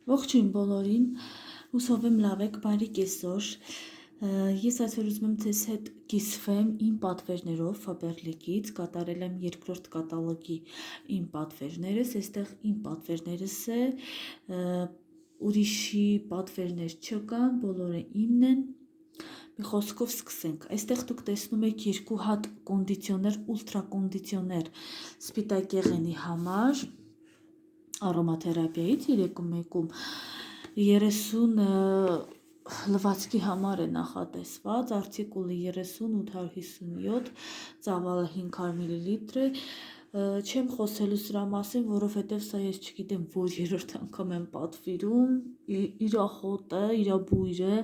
Ողջույն բոլորին, հուսով եմ լավ եք, բարի կեսօր, ես այսօր ուզում եմ ձեզ հետ կիսվեմ իմ պատվերներով Faberlic-ից, կատարել եմ երկրորդ կատալոգի իմ պատվերներս, այստեղ իմ պատվերներս է, ուրիշի պատվերներ չկան, բոլորը իմն են, մի խոսքով սկսենք, այստեղ դուք տեսնում եք երկու հատ կոնդիցիոներ, ուլտրա կոնդիցիոներ սպիտակեղենի համար, Արոմաթերապիայից 3-ում 30 լվացքի համար է նախատեսված, արտիկուլը 30-857, ծավալը 500 մլ է, չեմ խոսելու սրա մասին, որովհետև սա ես չգիտեմ, որ երրորդ անգամ եմ պատվիրում, իր հոտը, իր բույրը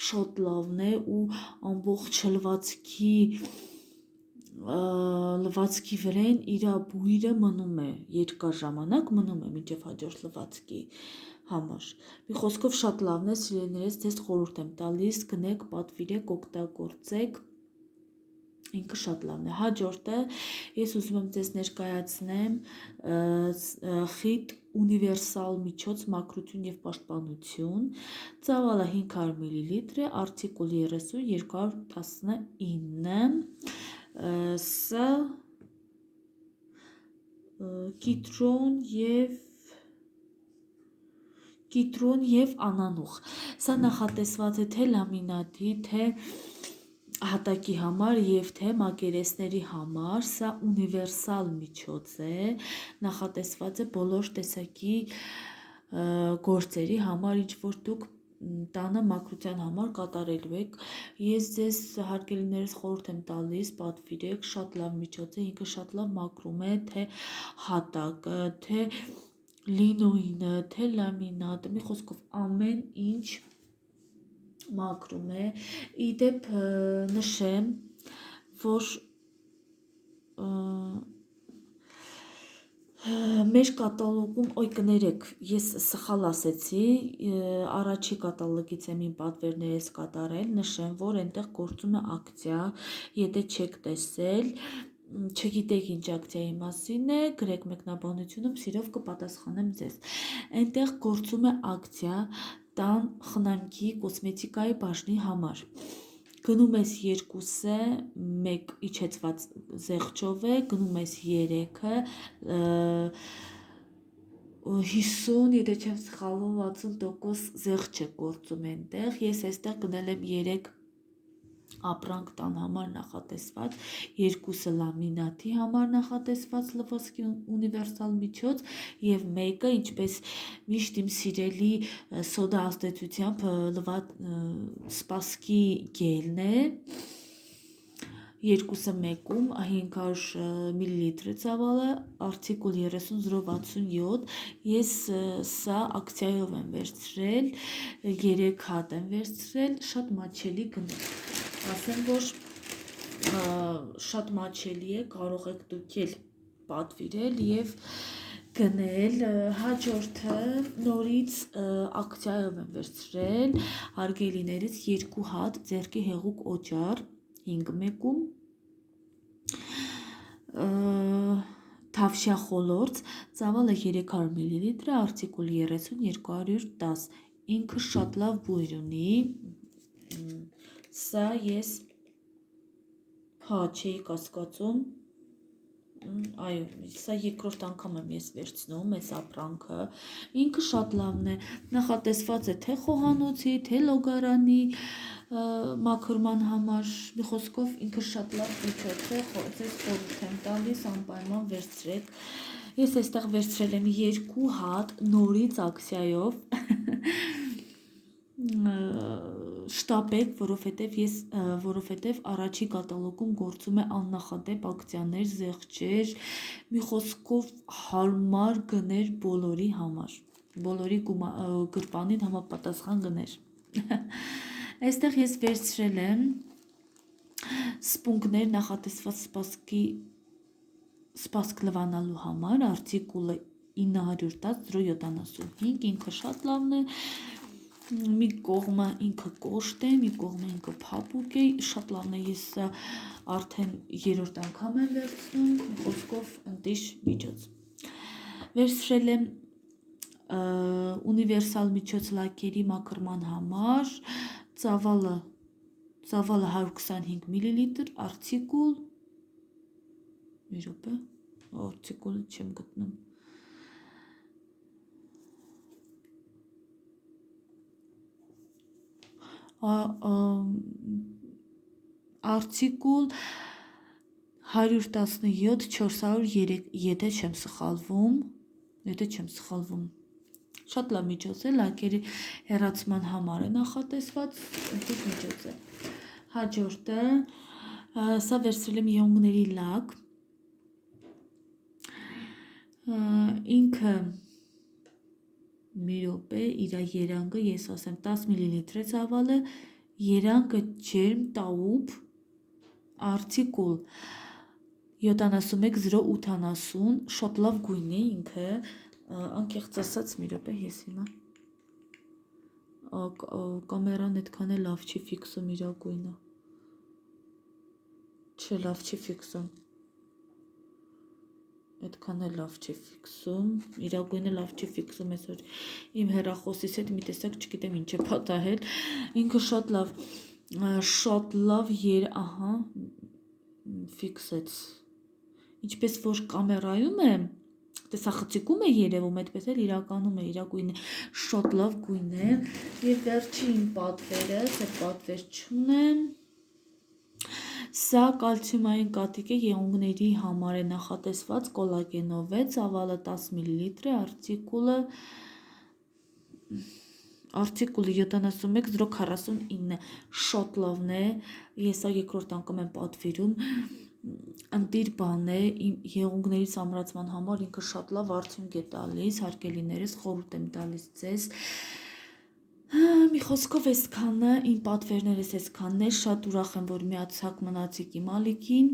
շատ լավն է ու ամբողջ լվացքի վրան իր բույրը մնում է, երկար ժամանակ մնում է մինչև հաջորդ լվացքի համար։ Մի խոսքով շատ լավն է, սիրելիներս, ձեզ խորհուրդ եմ տալիս, գնեք, պատվիրեք, օգտագործեք, ինքը շատ լավն է։ Հաջորդը ես ուզում եմ ձեզ ներկայացնեմ խիտ ունիվերսալ միջոց մաքրություն և պաշտպանություն, ծավալը 500 մլ է, արտիկուլ 30-219, սա կիտրոն և անանուխ, սա նախատեսված է թե լամինատի, թե հատակի համար և թե մակերեսների համար, սա ունիվերսալ միջոց է, նախատեսված է բոլոր տեսակի գործերի համար, ինչ որ դուք տանը մաքրության համար կատարելու եք, ես ձեզ հարգելիներս խորհուրդ եմ տալիս, պատվիրեք, շատ լավ միջոց է, ինքը շատ լավ մաքրում է, թե հատակը, թե լինոինը, թե լամինատը, մի խոսքով ամեն ինչ մաքրում է, իդեպ նշեմ, որ մեր կատալոգում, ոյ կներեք, ես սխալ ասեցի, առաջի կատալոգից եմ իմ պատվերներս կատարել, նշեմ, որ այնտեղ գործում է ակցիա, եթե չեք տեսել, չգիտեք ինչ ակցիայի մասին է, գրեք մեկնաբանությունում, սիրով կպատասխանեմ ձեզ, այնտեղ գործում է ակցիա տան խնամքի կոսմետիկայի բաժնի համար, գնում ես 2-ը, մեկ իջեցված զեղչով է, գնում ես 3-ը, 50, եթե չեմ սխալվում 60% զեղչ է գործում այնտեղ, ես այստեղ գնել եմ 3 ապրանք տան համար նախատեսված, 2-ը լամինատի համար նախատեսված լվացքի ունիվերսալ միջոց և մեկը, ինչպես միշտ իմ սիրելի սոդա ազդեցությամբ սպասքի գելն է, 2-ը մեկում 500 մլ ծավալը, արտիկուլ 30-067, ես սա ակցիայով եմ վերցրել, 3 հատ եմ վերցրել, շատ մատչելի գնով, ասեմ, որ շատ մատչելի է, կարող եք դուք էլ պատվիրել և գնել, հաջորդը նորից ակցիայով եմ վերցրել, հարգելիներս 2 հատ ձեռքի հեղուկ օճառ, 5-ում, թավշյա խոլորձ, ծավալը 300 մլ, արտիկուլ 30-210, ինքը շատ լավ բույր ունի, սա ես չէի կասկածում, այո, սա երկրորդ անգամ եմ ես վերցնում այս ապրանքը, ինքը շատ լավն է, նախատեսված է թե խոհանոցի, թե լոգարանի մաքրման համար, մի խոսքով ինքը շատ լավ միջոց է, ձեզ խորհուրդ եմ տալիս, անպայման վերցրեք, ես այստեղ վերցրել եմ 2 հատ նորից ակցիայով, շտապեք, որովհետև առաջի կատալոգում գործում է աննախադեպ ակցիաներ, զեղչեր, մի խոսքով հարմար գներ բոլորի համար, բոլորի գրպանին համապատասխան գներ, այստեղ ես վերցրել եմ սպունգներ նախատեսված սպասք լվանալու համար, արտիկուլը 910-075, ինքը շատ լավն է, մի կողմը ինքը կոշտ է, մի կողմը ինքը փափուկ է, շատ լավն է, ես արդեն երրորդ անգամ եմ վերցնում, խոսքով ընտիշ միջոց։ Վերցրել եմ ունիվերսալ միջոցլակերի մաքրման համար ծավալը 125 մլ, արտիկուլ, մի րոպե, արտիկուլը չեմ գտնում, արտիկուլ 117 403, եթե չեմ սխալվում, շատ լավ միջոց է, լակերի հեռացման համար է նախատեսված, այնպես միջոց է։ Հաջորդը, սա վերցրել եմ եղունգների լակ, ինքը մի րոպե, իր երանգը, ես ասեմ 10 մլ է ծավալը, երանգը ջերմ տաուբ, արտիկուլ 71-080, շատ լավ գույն է ինքը, անկեղծ ասած մի րոպե, ես հիմա կամերան այդքան է լավ չի ֆիքսում իր գույնը, չէ լավ չի ֆիքսում, այդքան է լավ չի ֆիքսում, իր գույնը լավ չի ֆիքսում, այսօր իմ հեռախոսից հետ մի տեսակ չգիտեմ ինչ է պատահել, ինքը շատ լավ ահա ֆիքսեց, ինչպես որ կամերայում է, տեսախցիկում է երևում, այդպես էլ իրականում է, իր գույնը շատ լավ գույն է, և վերջին պատվերը, այդ պատվեր չունեմ, սա կալցիումային կաթիկ է, եղունգների համար է նախատեսված, կոլագենով է, ծավալը 10 մլ է, արտիկուլը 71-049, շատ լավն է, ես երկրորդ անգամ եմ պատվիրում, ընտիր բան է, եղունգների ամրացման համար ինքը շատ լավ արդյունք է տալիս, հարգելիներս խորհուրդ եմ տալիս ձեզ, մի խոսքով այսքանը, իմ պատվերներս այսքանն է, շատ ուրախ եմ, որ միացակ մնացիք իմ ալիքին,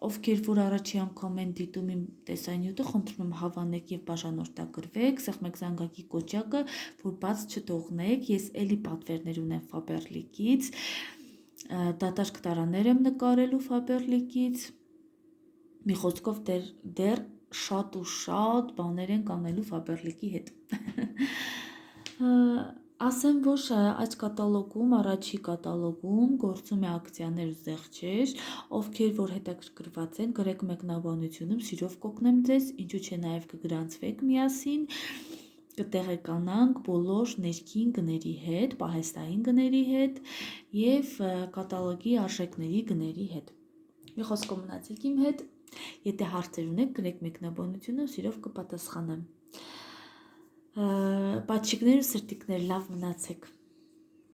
ովքեր որ առաջի անգամ են դիտում իմ տեսանյութը, խնդրում եմ հավանեք և բաժանորդագրվեք, սեղմեք զանգակի կոճակը, որ բաց չթողնեք, ես էլի պատվերներ ունեմ Faberlic-ից, դատարկ տարաներ եմ նկարելու Faberlic-ից, մի խոսքով դեռ շատ ու շատ բաներ են կանելու Faberlic-ի հետ։ Ասեմ, որ այս կատալոգում, առաջի կատալոգում գործում է ակցիաներ ու զեղչեր, ովքեր որ հետաքրքրված են, գրեք մեկնաբանությունում, սիրով կօգնեմ ձեզ, ինչու չէ նաև կգրանցվեք միասին, կտեղեկանանք բոլոր ներքին գների հետ, պահեստային գների հետ և կատալոգի արժեքների գների հետ։ Մի խոսքով մնացեք իմ հետ, եթե հարցեր ունեք, գրեք մեկնաբանությունում, սիրով կպատասխանեմ։ Պատշիկներ ու սրտիկներ, լավ մնացեք։